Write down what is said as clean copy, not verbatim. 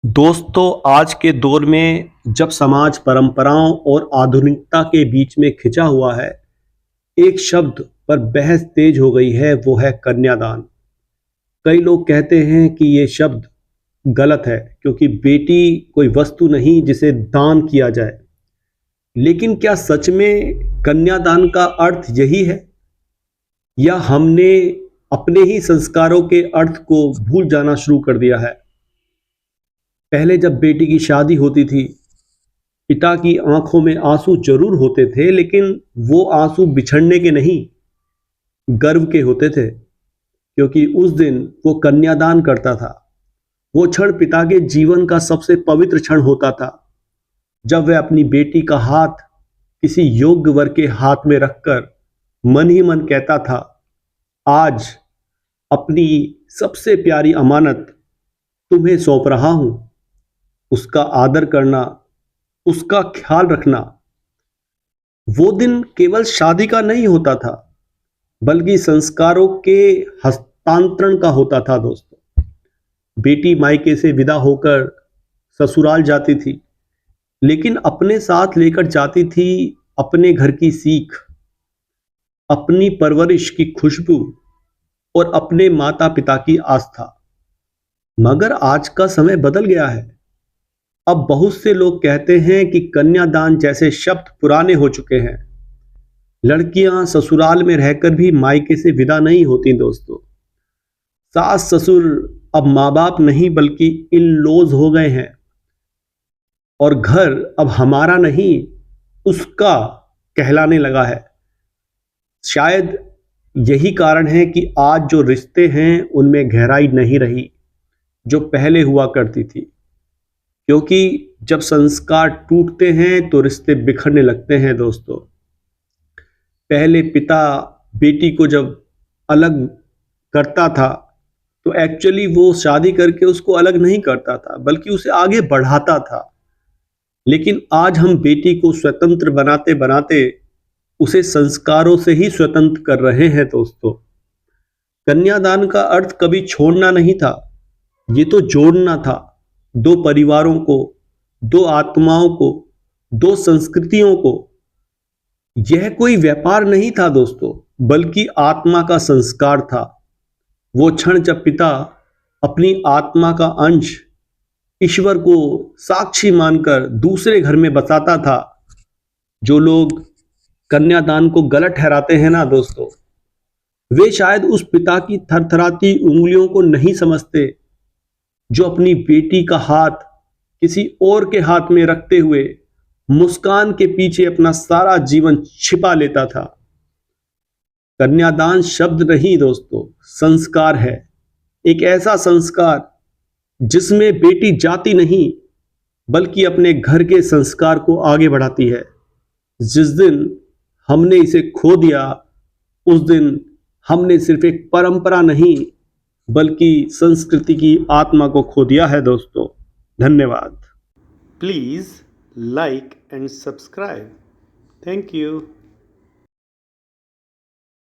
दोस्तों, आज के दौर में जब समाज परंपराओं और आधुनिकता के बीच में खिंचा हुआ है, एक शब्द पर बहस तेज हो गई है, वो है कन्यादान। कई लोग कहते हैं कि ये शब्द गलत है क्योंकि बेटी कोई वस्तु नहीं जिसे दान किया जाए। लेकिन क्या सच में कन्यादान का अर्थ यही है, या हमने अपने ही संस्कारों के अर्थ को भूल जाना शुरू कर दिया है? पहले जब बेटी की शादी होती थी, पिता की आंखों में आंसू जरूर होते थे, लेकिन वो आंसू बिछड़ने के नहीं, गर्व के होते थे, क्योंकि उस दिन वो कन्यादान करता था। वो क्षण पिता के जीवन का सबसे पवित्र क्षण होता था, जब वह अपनी बेटी का हाथ किसी योग्य वर के हाथ में रखकर मन ही मन कहता था, आज अपनी सबसे प्यारी अमानत तुम्हें सौंप रहा हूं। उसका आदर करना, उसका ख्याल रखना, वो दिन केवल शादी का नहीं होता था, बल्कि संस्कारों के हस्तांतरण का होता था। दोस्तों, बेटी मायके से विदा होकर ससुराल जाती थी, लेकिन अपने साथ लेकर जाती थी अपने घर की सीख, अपनी परवरिश की खुशबू और अपने माता पिता की आस्था। मगर आज का समय बदल गया है। अब बहुत से लोग कहते हैं कि कन्यादान जैसे शब्द पुराने हो चुके हैं। लड़कियां ससुराल में रहकर भी मायके से विदा नहीं होती। दोस्तों, सास ससुर अब माँ बाप नहीं बल्कि इन लॉज हो गए हैं, और घर अब हमारा नहीं उसका कहलाने लगा है। शायद यही कारण है कि आज जो रिश्ते हैं उनमें गहराई नहीं रही जो पहले हुआ करती थी, क्योंकि जब संस्कार टूटते हैं तो रिश्ते बिखरने लगते हैं। दोस्तों, पहले पिता बेटी को जब अलग करता था तो एक्चुअली वो शादी करके उसको अलग नहीं करता था, बल्कि उसे आगे बढ़ाता था। लेकिन आज हम बेटी को स्वतंत्र बनाते बनाते उसे संस्कारों से ही स्वतंत्र कर रहे हैं। दोस्तों, कन्यादान का अर्थ कभी छोड़ना नहीं था, ये तो जोड़ना था। दो परिवारों को, दो आत्माओं को, दो संस्कृतियों को। यह कोई व्यापार नहीं था दोस्तों, बल्कि आत्मा का संस्कार था। वो क्षण जब पिता अपनी आत्मा का अंश ईश्वर को साक्षी मानकर दूसरे घर में बसाता था। जो लोग कन्यादान को गलत ठहराते हैं ना दोस्तों, वे शायद उस पिता की थरथराती उंगलियों को नहीं समझते, जो अपनी बेटी का हाथ किसी और के हाथ में रखते हुए मुस्कान के पीछे अपना सारा जीवन छिपा लेता था। कन्यादान शब्द नहीं दोस्तों, संस्कार है। एक ऐसा संस्कार जिसमें बेटी जाती नहीं बल्कि अपने घर के संस्कार को आगे बढ़ाती है। जिस दिन हमने इसे खो दिया, उस दिन हमने सिर्फ एक परंपरा नहीं बल्कि संस्कृति की आत्मा को खो दिया है। दोस्तों, धन्यवाद। Please like and subscribe. Thank you.